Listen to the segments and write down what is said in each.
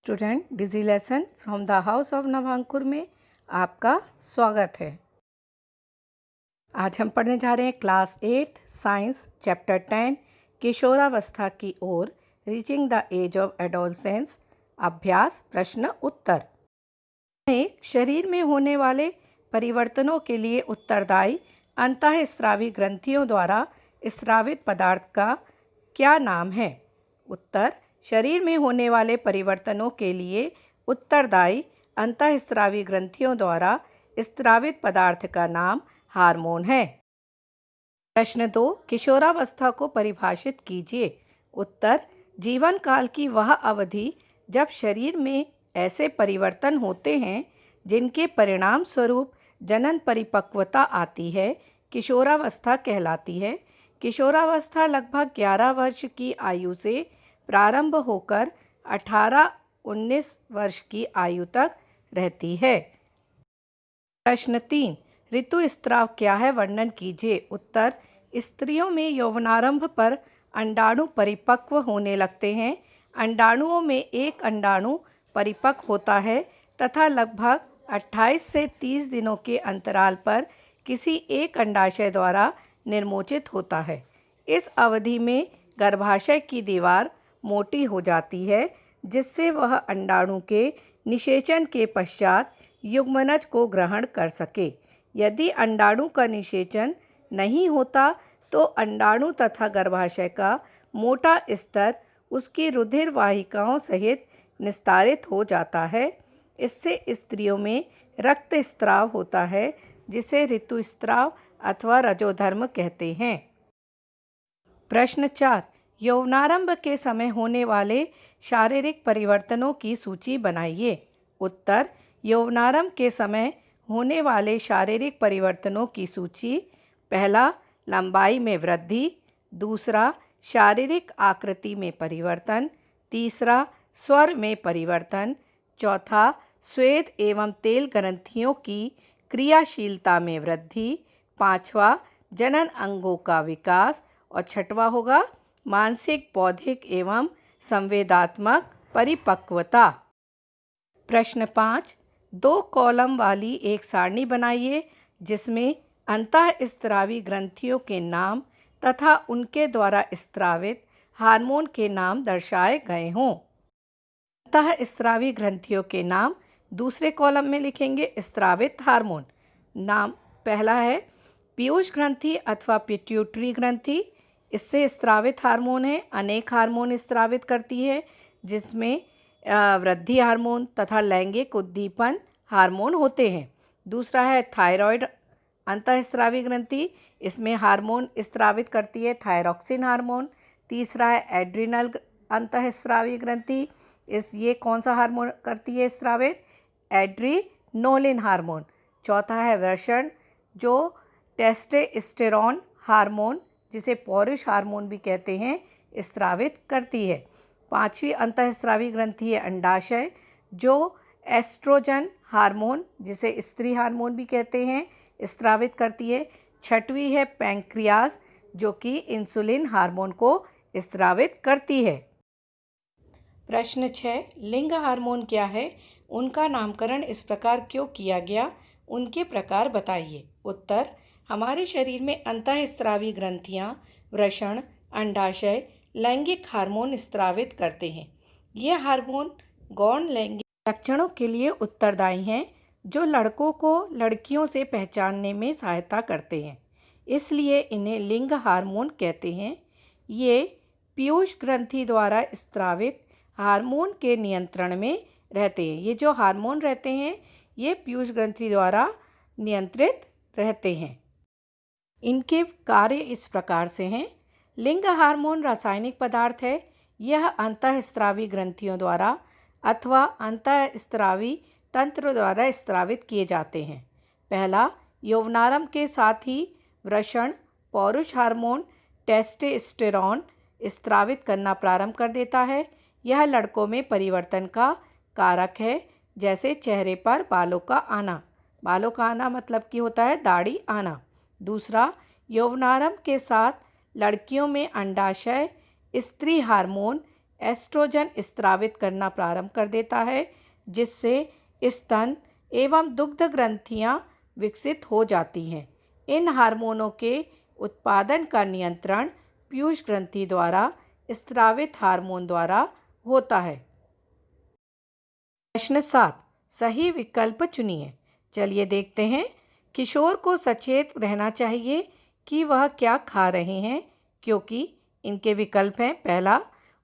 Student digi lesson from the house of Navankur में आपका स्वागत है। आज हम पढ़ने जा रहे हैं क्लास 8 साइंस चैप्टर 10 किशोरावस्था की ओर reaching the age of adolescence. अभ्यास प्रश्न उत्तर। एक शरीर में होने वाले परिवर्तनों के लिए उत्तरदायी अंतःस्रावी ग्रंथियों द्वारा स्रावित पदार्थ का क्या नाम है? उत्तर, शरीर में होने वाले परिवर्तनों के लिए उत्तरदायी अंतःस्रावी ग्रंथियों द्वारा स्रावित पदार्थ का नाम हार्मोन है। प्रश्न 2, किशोरावस्था को परिभाषित कीजिए। उत्तर, जीवन काल की वह अवधि जब शरीर में ऐसे परिवर्तन होते हैं जिनके परिणाम स्वरूप जनन परिपक्वता आती है, किशोरावस्था कहलाती है। किशोरावस्था लगभग 11 वर्ष की आयु से प्रारंभ होकर 18-19 वर्ष की आयु तक रहती है। प्रश्न 3, ऋतुस्राव क्या है, वर्णन कीजिए। उत्तर, स्त्रियों में यौवनारंभ पर अंडाणु परिपक्व होने लगते हैं। अंडाणुओं में एक अंडाणु परिपक्व होता है तथा लगभग 28 से 30 दिनों के अंतराल पर किसी एक अंडाशय द्वारा निर्मोचित होता है। इस अवधि में गर्भाशय की दीवार मोटी हो जाती है जिससे वह अंडाणु के निषेचन के पश्चात युग्मनज को ग्रहण कर सके। यदि अंडाणु का निषेचन नहीं होता तो अंडाणु तथा गर्भाशय का मोटा स्तर उसकी रुधिर वाहिकाओं सहित निस्तारित हो जाता है। इससे स्त्रियों में रक्तस्राव होता है जिसे ऋतुस्राव अथवा रजोधर्म कहते हैं। प्रश्न 4, यौवनारंभ के समय होने वाले शारीरिक परिवर्तनों की सूची बनाइए। उत्तर, यौवनारंभ के समय होने वाले शारीरिक परिवर्तनों की सूची। पहला, लंबाई में वृद्धि। दूसरा, शारीरिक आकृति में परिवर्तन। तीसरा, स्वर में परिवर्तन। चौथा, स्वेद एवं तेल ग्रंथियों की क्रियाशीलता में वृद्धि। पांचवा, जनन अंगों का विकास। और छठवां होगा मानसिक, बौद्धिक एवं संवेदात्मक परिपक्वता। प्रश्न 5, 2 कॉलम वाली एक सारणी बनाइए जिसमें अंतःस्रावी ग्रंथियों के नाम तथा उनके द्वारा स्रावित हार्मोन के नाम दर्शाए गए हों। अंतःस्रावी ग्रंथियों के नाम दूसरे कॉलम में लिखेंगे स्रावित हार्मोन। नाम पहला है पीयूष ग्रंथि अथवा पिट्यूटरी ग्रंथि। इससे स्रावित हार्मोन है, अनेक हार्मोन स्रावित करती है जिसमें वृद्धि हार्मोन तथा लैंगिक उद्दीपन हार्मोन होते हैं। दूसरा है थायराइड अंतःस्रावी ग्रंथि। इसमें हार्मोन स्रावित करती है थायरॉक्सिन हार्मोन। तीसरा है एड्रिनल अंतःस्रावी ग्रंथि। ये कौन सा हार्मोन करती है स्रावित? एड्रीनोलिन हार्मोन। चौथा है वृषण जो टेस्टोस्टेरोन हार्मोन, जिसे पौरुष हार्मोन भी कहते हैं, स्रावित करती है। पांचवी अंतःस्रावी ग्रंथि है अंडाशय जो एस्ट्रोजन हार्मोन, जिसे स्त्री हार्मोन भी कहते हैं, स्रावित करती है। छठवीं है पैंक्रियाज जो कि इंसुलिन हार्मोन को स्रावित करती है। प्रश्न 6, लिंग हार्मोन क्या है, उनका नामकरण इस प्रकार क्यों किया गया, उनके प्रकार बताइए। उत्तर, हमारे शरीर में अंतःस्रावी ग्रंथियां वृषण, अंडाशय, लैंगिक हार्मोन स्रावित करते हैं। ये हार्मोन गौण लैंगिक लक्षणों के लिए उत्तरदायी हैं जो लड़कों को लड़कियों से पहचानने में सहायता करते हैं, इसलिए इन्हें लिंग हार्मोन कहते हैं। ये पीयूष ग्रंथि द्वारा स्रावित हार्मोन के नियंत्रण में रहते हैं। ये जो हार्मोन रहते हैं ये पीयूष ग्रंथि द्वारा नियंत्रित रहते हैं। इनके कार्य इस प्रकार से हैं। लिंग हार्मोन रासायनिक पदार्थ है। यह अंतःस्रावी ग्रंथियों द्वारा अथवा अंतःस्रावी तंत्र द्वारा स्रावित किए जाते हैं। पहला, यौवनारंभ के साथ ही वृषण पौरुष हार्मोन टेस्टोस्टेरोन स्रावित करना प्रारंभ कर देता है। यह लड़कों में परिवर्तन का कारक है, जैसे चेहरे पर बालों का आना। बालों का आना मतलब कि होता है दाढ़ी आना। दूसरा, यौवनारंभ के साथ लड़कियों में अंडाशय स्त्री हार्मोन एस्ट्रोजन स्रावित करना प्रारंभ कर देता है, जिससे स्तन एवं दुग्ध ग्रंथियां विकसित हो जाती हैं। इन हार्मोनों के उत्पादन का नियंत्रण पीयूष ग्रंथि द्वारा स्रावित हार्मोन द्वारा होता है। प्रश्न 7, सही विकल्प चुनिए। चलिए देखते हैं। किशोर को सचेत रहना चाहिए कि वह क्या खा रहे हैं, क्योंकि इनके विकल्प हैं। पहला,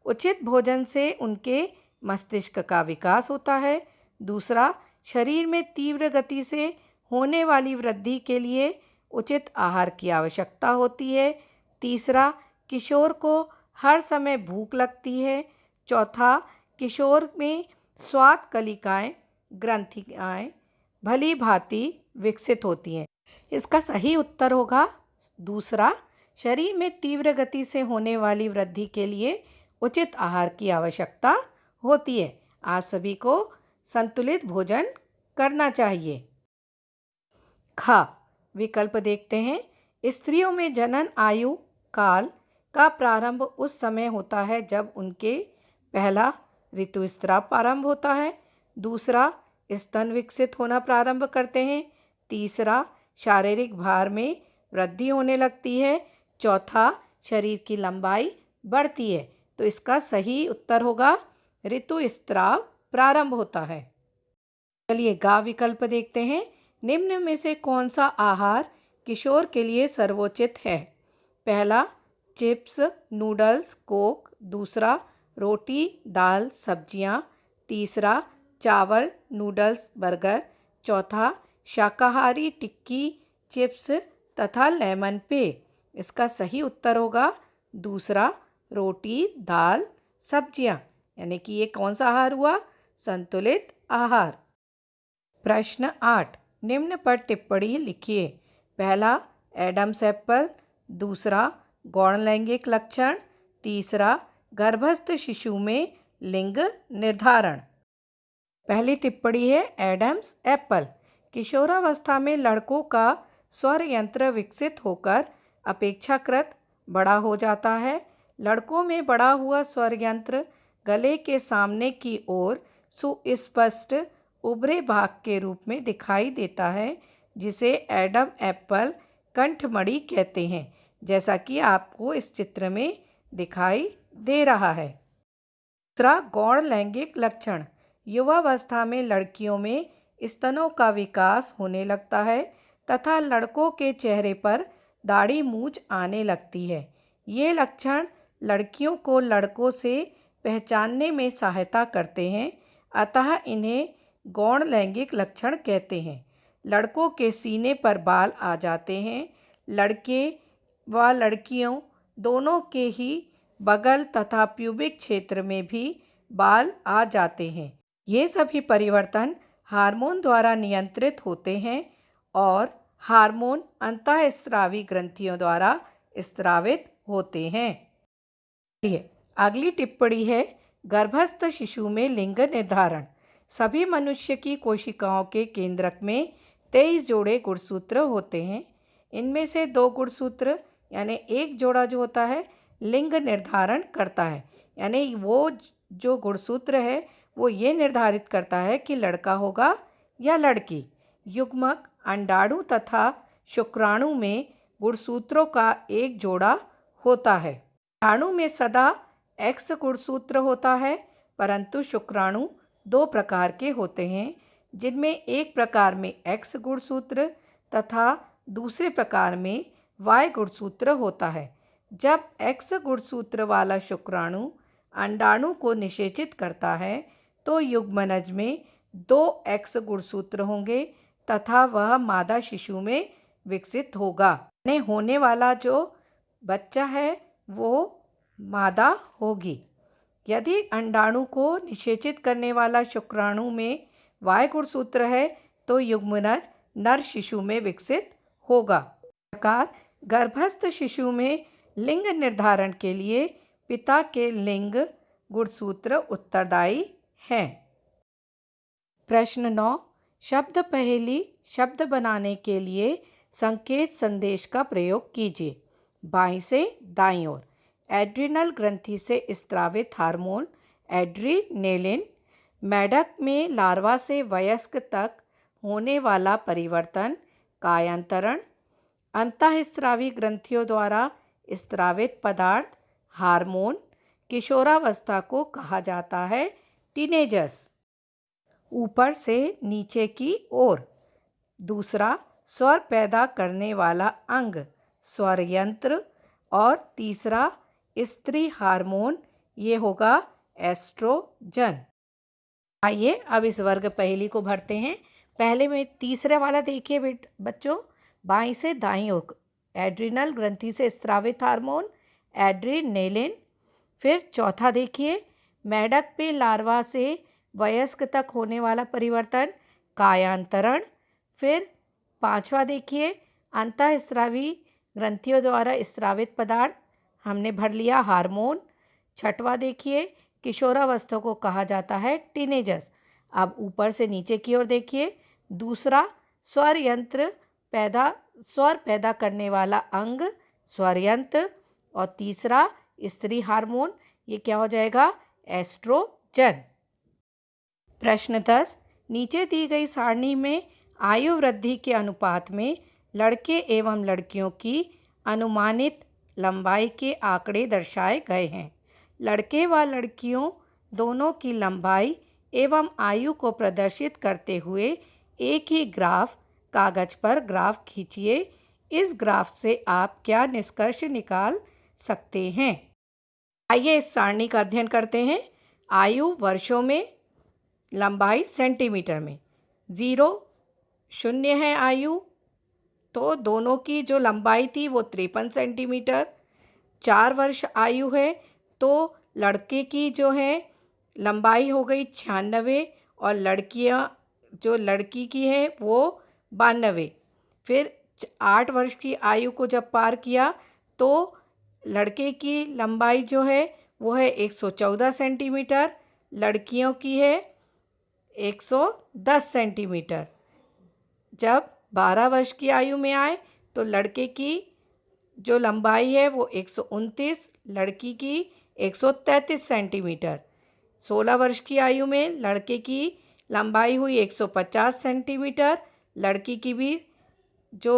उचित भोजन से उनके मस्तिष्क का विकास होता है। दूसरा, शरीर में तीव्र गति से होने वाली वृद्धि के लिए उचित आहार की आवश्यकता होती है। तीसरा, किशोर को हर समय भूख लगती है। चौथा, किशोर में स्वाद कलिकाएं ग्रंथियाएं भली भांति विकसित होती हैं। इसका सही उत्तर होगा दूसरा, शरीर में तीव्र गति से होने वाली वृद्धि के लिए उचित आहार की आवश्यकता होती है। आप सभी को संतुलित भोजन करना चाहिए। खा विकल्प देखते हैं। स्त्रियों में जनन आयु काल का प्रारंभ उस समय होता है जब उनके पहला, ऋतुस्राव प्रारंभ होता है। दूसरा, स्तन विकसित होना प्रारंभ करते हैं। तीसरा, शारीरिक भार में वृद्धि होने लगती है। चौथा, शरीर की लंबाई बढ़ती है। तो इसका सही उत्तर होगा ऋतुस्राव प्रारंभ होता है। चलिए गा विकल्प देखते हैं। निम्न में से कौन सा आहार किशोर के लिए सर्वोचित है? पहला, चिप्स, नूडल्स, कोक। दूसरा, रोटी, दाल, सब्जियां। तीसरा, चावल, नूडल्स, बर्गर। चौथा, शाकाहारी टिक्की, चिप्स तथा लेमन पेय। इसका सही उत्तर होगा दूसरा, रोटी, दाल, सब्जियां। यानी कि ये कौन सा आहार हुआ? संतुलित आहार। प्रश्न 8, निम्न पर टिप्पणी लिखिए। पहला, एडम्स एप्पल। दूसरा, गौण लैंगिक लक्षण। तीसरा, गर्भस्थ शिशु में लिंग निर्धारण। पहली टिप्पणी है एडम्स एप्पल। किशोरावस्था में लड़कों का स्वर यंत्र विकसित होकर अपेक्षाकृत बड़ा हो जाता है। लड़कों में बड़ा हुआ स्वर यंत्र गले के सामने की ओर सुस्पष्ट उभरे भाग के रूप में दिखाई देता है, जिसे एडम एप्पल कंठमणि कहते हैं, जैसा कि आपको इस चित्र में दिखाई दे रहा है। दूसरा, गौण लैंगिक लक्षण। युवावस्था में लड़कियों में स्तनों का विकास होने लगता है तथा लड़कों के चेहरे पर दाढ़ी मूंछ आने लगती है। ये लक्षण लड़कियों को लड़कों से पहचानने में सहायता करते हैं, अतः इन्हें गौण लैंगिक लक्षण कहते हैं। लड़कों के सीने पर बाल आ जाते हैं। लड़के व लड़कियों दोनों के ही बगल तथा प्यूबिक क्षेत्र में भी बाल आ जाते हैं। ये सभी परिवर्तन हार्मोन द्वारा नियंत्रित होते हैं और हार्मोन अंतःस्रावी ग्रंथियों द्वारा स्रावित होते हैं। अगली टिप्पणी है गर्भस्थ शिशु में लिंग निर्धारण। सभी मनुष्य की कोशिकाओं के केंद्रक में 23 जोड़े गुणसूत्र होते हैं। इनमें से 2 गुणसूत्र यानी एक जोड़ा जो होता है लिंग निर्धारण करता है, यानी वो जो गुणसूत्र है वो ये निर्धारित करता है कि लड़का होगा या लड़की। युग्मक, अंडाणु तथा शुक्राणु में गुणसूत्रों का एक जोड़ा होता है। अंडाणु में सदा X गुणसूत्र होता है, परंतु शुक्राणु 2 प्रकार के होते हैं, जिनमें एक प्रकार में X गुणसूत्र तथा दूसरे प्रकार में Y गुणसूत्र होता है। जब X गुणसूत्र वाला शुक्राणु अंडाणु को निषेचित करता है तो युग्मनज में 2 X गुणसूत्र होंगे तथा वह मादा शिशु में विकसित होगा। होने वाला जो बच्चा है वो मादा होगी। यदि अंडाणु को निषेचित करने वाला शुक्राणु में Y गुणसूत्र है तो युग्मनज नर शिशु में विकसित होगा। इस प्रकार गर्भस्थ शिशु में लिंग निर्धारण के लिए पिता के लिंग गुणसूत्र उत्तरदायी हैं। प्रश्न 9, शब्द पहेली शब्द बनाने के लिए संकेत संदेश का प्रयोग कीजिए। बाईं से दाईं ओर। एड्रिनल ग्रंथि से स्रावित हार्मोन एड्रीनेलिन, मेढक में लार्वा से वयस्क तक होने वाला परिवर्तन कायांतरण, अंतःस्रावी ग्रंथियों द्वारा स्रावित पदार्थ हार्मोन किशोरावस्था को कहा जाता है टीनेजर्स। ऊपर से नीचे की ओर। दूसरा, स्वर पैदा करने वाला अंग स्वर यंत्र। और तीसरा, स्त्री हार्मोन, ये होगा एस्ट्रोजन। आइए अब इस वर्ग पहेली को भरते हैं। पहले में तीसरे वाला देखिए बच्चों, बाईं से दाईं ओर। एड्रिनल ग्रंथि से स्रावित हार्मोन एड्रीनेलिन। फिर चौथा देखिए, मेढक में लार्वा से वयस्क तक होने वाला परिवर्तन कायांतरण। फिर पांचवा देखिए, अंतःस्रावी ग्रंथियों द्वारा स्रावित पदार्थ हमने भर लिया हार्मोन। छठवा देखिए, किशोरावस्था को कहा जाता है टीनेजर्स। अब ऊपर से नीचे की ओर देखिए। दूसरा, स्वर पैदा करने वाला अंग स्वर यंत्र। और तीसरा, स्त्री हार्मोन, ये क्या हो जाएगा एस्ट्रोजन। प्रश्न 10, नीचे दी गई सारणी में आयु वृद्धि के अनुपात में लड़के एवं लड़कियों की अनुमानित लंबाई के आंकड़े दर्शाए गए हैं। लड़के व लड़कियों दोनों की लंबाई एवं आयु को प्रदर्शित करते हुए एक ही कागज पर ग्राफ खींचिए। इस ग्राफ से आप क्या निष्कर्ष निकाल सकते हैं? आइए इस सारणी का अध्ययन करते हैं। आयु वर्षों में, लंबाई सेंटीमीटर में। 0 है आयु, तो दोनों की जो लंबाई थी वो 53 सेंटीमीटर। 4 वर्ष आयु है तो लड़के की जो है लंबाई हो गई 96 और लड़की की है वो 92। फिर 8 वर्ष की आयु को जब पार किया तो लड़के की लंबाई जो है वो है 114 सेंटीमीटर, लड़कियों की है 110 सेंटीमीटर। जब 12 वर्ष की आयु में आए तो लड़के की जो लंबाई है वो 129, लड़की की 133 सेंटीमीटर। 16 वर्ष की आयु में लड़के की लंबाई हुई 150 सेंटीमीटर, लड़की की भी जो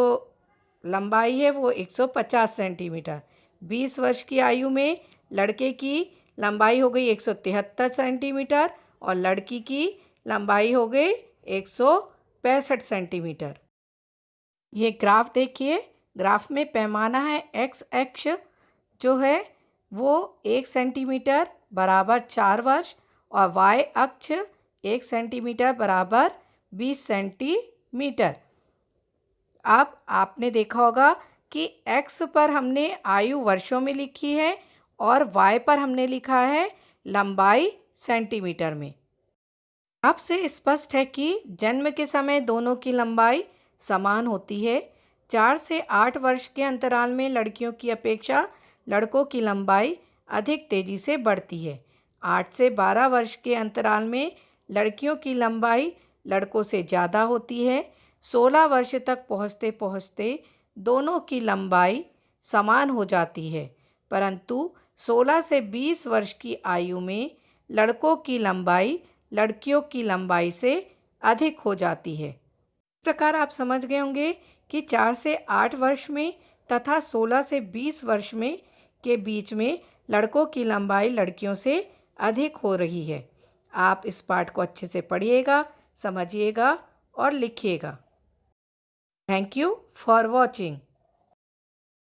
लंबाई है वो 150 सेंटीमीटर। 20 वर्ष की आयु में लड़के की लंबाई हो गई 173 सेंटीमीटर और लड़की की लंबाई हो गई 165 सेंटीमीटर। ये ग्राफ देखिए, ग्राफ में पैमाना है एक्स अक्ष जो है वो 1 सेंटीमीटर बराबर 4 वर्ष और वाई अक्ष 1 सेंटीमीटर बराबर 20 सेंटीमीटर। अब आपने देखा होगा कि एक्स पर हमने आयु वर्षों में लिखी है और वाई पर हमने लिखा है लंबाई सेंटीमीटर में। आपसे स्पष्ट है कि जन्म के समय दोनों की लंबाई समान होती है। 4 से 8 वर्ष के अंतराल में लड़कियों की अपेक्षा लड़कों की लंबाई अधिक तेजी से बढ़ती है। 8 से 12 वर्ष के अंतराल में लड़कियों की लंबाई लड़कों से ज़्यादा होती है। 16 वर्ष तक पहुँचते पहुँचते दोनों की लंबाई समान हो जाती है, परंतु 16 से 20 वर्ष की आयु में लड़कों की लंबाई लड़कियों की लंबाई से अधिक हो जाती है। इस प्रकार आप समझ गए होंगे कि 4 से 8 वर्ष में तथा 16 से 20 वर्ष में के बीच में लड़कों की लंबाई लड़कियों से अधिक हो रही है। आप इस पाठ को अच्छे से पढ़िएगा, समझिएगा और लिखिएगा। Thank you for watching.